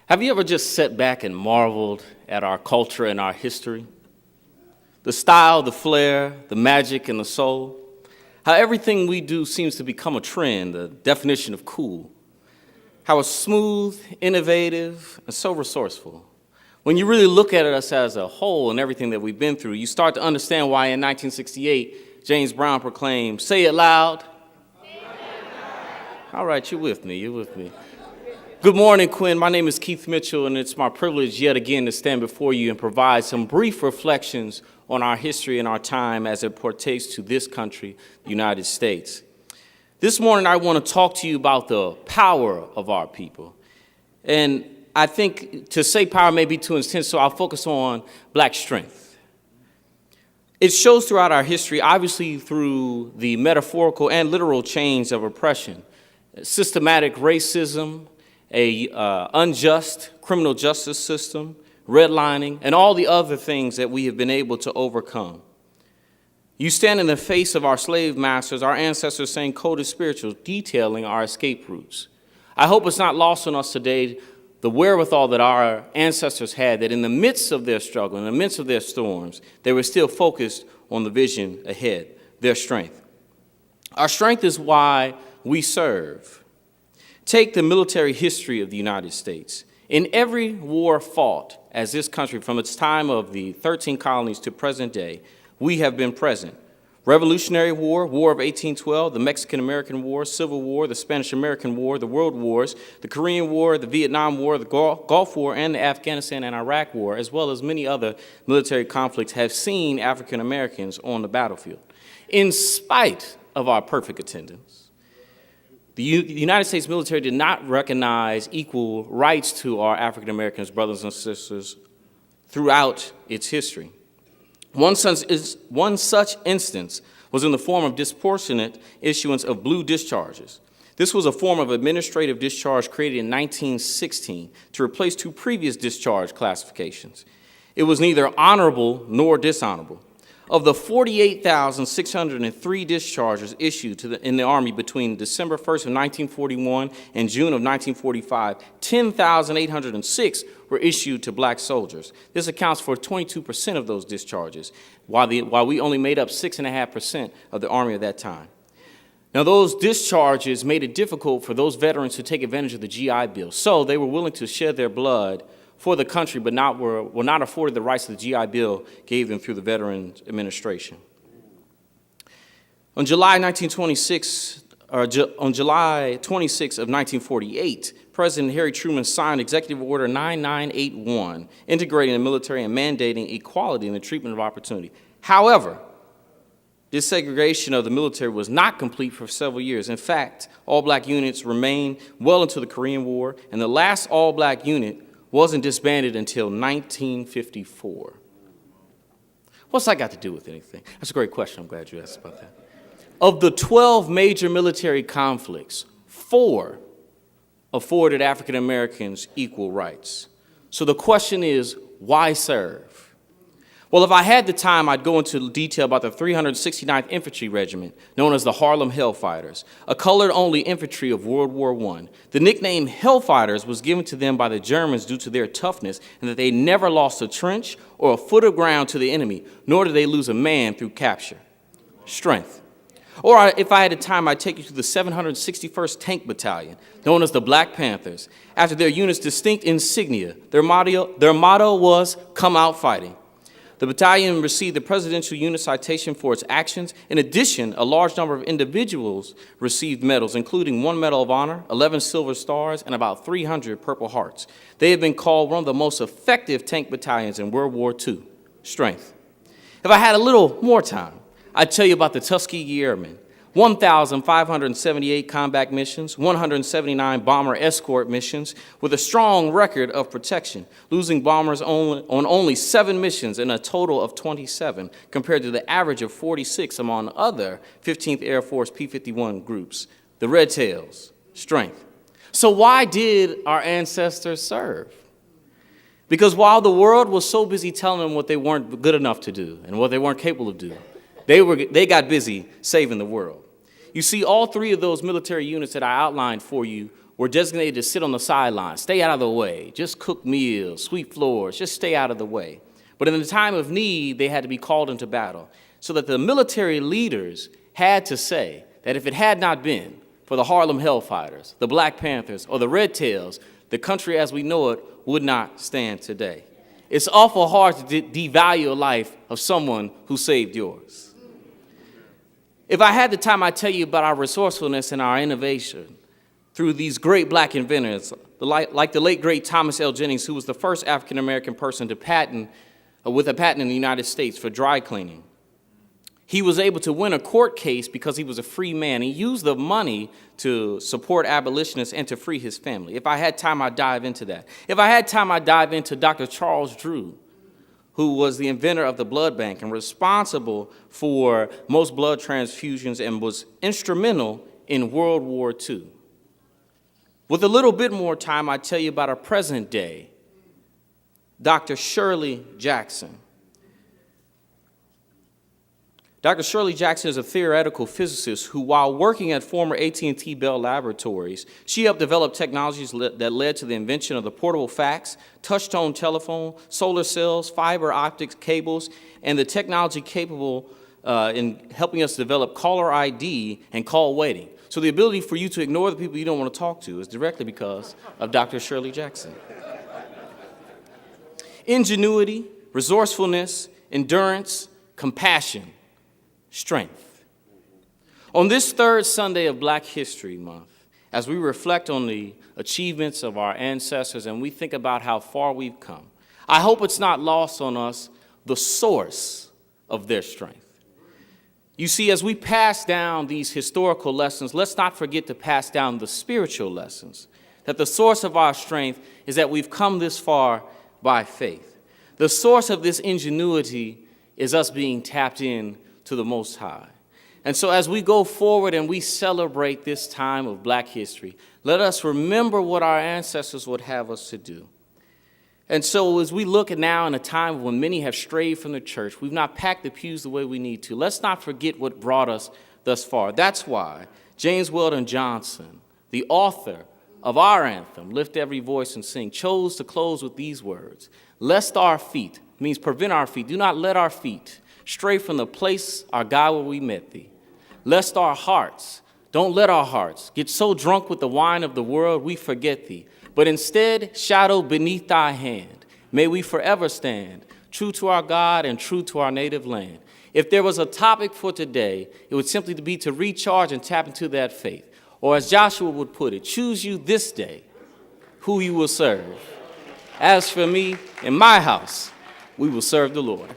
Have you ever just sat back and marveled at our culture and our history? The style, the flair, the magic, and the soul. How everything we do seems to become a trend, a definition of cool. How it's smooth, innovative, and so resourceful. When you really look at us as a whole and everything that we've been through, you start to understand why in 1968, James Brown proclaimed, "Say it loud." All right, you're with me. Good morning, Quinn. My name is Keith Mitchell, and it's my privilege yet again to stand before you and provide some brief reflections on our history and our time as it pertains to this country, the United States. This morning, I want to talk to you about the power of our people. And I think to say power may be too intense, so I'll focus on black strength. It shows throughout our history, obviously through the metaphorical and literal chains of oppression, systematic racism, a unjust criminal justice system, redlining, and all the other things that we have been able to overcome. You stand in the face of our slave masters, our ancestors saying coded spirituals, detailing our escape routes. I hope it's not lost on us today the wherewithal that our ancestors had, that in the midst of their struggle, in the midst of their storms, they were still focused on the vision ahead, their strength. Our strength is why we serve. Take the military history of the United States. In every war fought as this country, from its time of the 13 colonies to present day, we have been present. Revolutionary War, War of 1812, the Mexican-American War, Civil War, the Spanish-American War, the World Wars, the Korean War, the Vietnam War, the Gulf War, and the Afghanistan and Iraq War, as well as many other military conflicts, have seen African Americans on the battlefield. In spite of our perfect attendance, the United States military did not recognize equal rights to our African Americans, brothers and sisters, throughout its history. One such instance was in the form of disproportionate issuance of blue discharges. This was a form of administrative discharge created in 1916 to replace two previous discharge classifications. It was neither honorable nor dishonorable. Of the 48,603 discharges issued in the Army between December 1st of 1941 and June of 1945, 10,806 were issued to black soldiers. This accounts for 22% of those discharges, while we only made up 6.5% of the Army at that time. Now, those discharges made it difficult for those veterans to take advantage of the GI Bill, so they were willing to shed their blood for the country, but were not afforded the rights that the GI Bill gave them through the Veterans Administration. On July 26 of 1948, President Harry Truman signed Executive Order 9981, integrating the military and mandating equality in the treatment of opportunity. However, this segregation of the military was not complete for several years. In fact, all-black units remained well into the Korean War, and the last all-black unit wasn't disbanded until 1954. What's that got to do with anything? That's a great question. I'm glad you asked about that. Of the 12 major military conflicts, 4 afforded African Americans equal rights. So the question is, why serve? Well, if I had the time, I'd go into detail about the 369th Infantry Regiment, known as the Harlem Hellfighters, a colored-only infantry of World War I. The nickname Hellfighters was given to them by the Germans due to their toughness and that they never lost a trench or a foot of ground to the enemy, nor did they lose a man through capture. Strength. Or if I had the time, I'd take you to the 761st Tank Battalion, known as the Black Panthers. After their unit's distinct insignia, their motto was, "Come out fighting." The battalion received the Presidential Unit Citation for its actions. In addition, a large number of individuals received medals, including 1 Medal of Honor, 11 Silver Stars, and about 300 Purple Hearts. They have been called one of the most effective tank battalions in World War II. Strength. If I had a little more time, I'd tell you about the Tuskegee Airmen. 1,578 combat missions, 179 bomber escort missions, with a strong record of protection, losing bombers on only 7 missions in a total of 27, compared to the average of 46 among other 15th Air Force P-51 groups. The Red Tails. Strength. So why did our ancestors serve? Because while the world was so busy telling them what they weren't good enough to do and what they weren't capable of doing, they got busy saving the world. You see, all 3 of those military units that I outlined for you were designated to sit on the sidelines, stay out of the way, just cook meals, sweep floors, just stay out of the way. But in the time of need, they had to be called into battle, so that the military leaders had to say that if it had not been for the Harlem Hellfighters, the Black Panthers, or the Red Tails, the country as we know it would not stand today. It's awful hard to devalue a life of someone who saved yours. If I had the time, I'd tell you about our resourcefulness and our innovation through these great black inventors, like the late, great Thomas L. Jennings, who was the first African-American person to patent, with a patent in the United States for dry cleaning. He was able to win a court case because he was a free man. He used the money to support abolitionists and to free his family. If I had time, I'd dive into that. If I had time, I'd dive into Dr. Charles Drew, who was the inventor of the blood bank and responsible for most blood transfusions and was instrumental in World War II. With a little bit more time, I'd tell you about our present day, Dr. Shirley Jackson. Dr. Shirley Jackson is a theoretical physicist who, while working at former AT&T Bell Laboratories, she helped develop technologies that led to the invention of the portable fax, touch-tone telephone, solar cells, fiber optic cables, and the technology capable in helping us develop caller ID and call waiting. So the ability for you to ignore the people you don't want to talk to is directly because of Dr. Shirley Jackson. Ingenuity, resourcefulness, endurance, compassion, strength. On this third Sunday of Black History Month, as we reflect on the achievements of our ancestors and we think about how far we've come, I hope it's not lost on us the source of their strength. You see, as we pass down these historical lessons, let's not forget to pass down the spiritual lessons, that the source of our strength is that we've come this far by faith. The source of this ingenuity is us being tapped in to the Most High. And so as we go forward and we celebrate this time of Black history, let us remember what our ancestors would have us to do. And so as we look at now in a time when many have strayed from the church, we've not packed the pews the way we need to. Let's not forget what brought us thus far. That's why James Weldon Johnson, the author of our anthem, Lift Every Voice and Sing, chose to close with these words: lest our feet, means prevent our feet, do not let our feet stray from the place, our God, where we met thee. Lest our hearts, don't let our hearts get so drunk with the wine of the world we forget thee. But instead, shadowed beneath thy hand, may we forever stand, true to our God and true to our native land. If there was a topic for today, it would simply be to recharge and tap into that faith. Or as Joshua would put it, choose you this day who you will serve. As for me and my house, we will serve the Lord.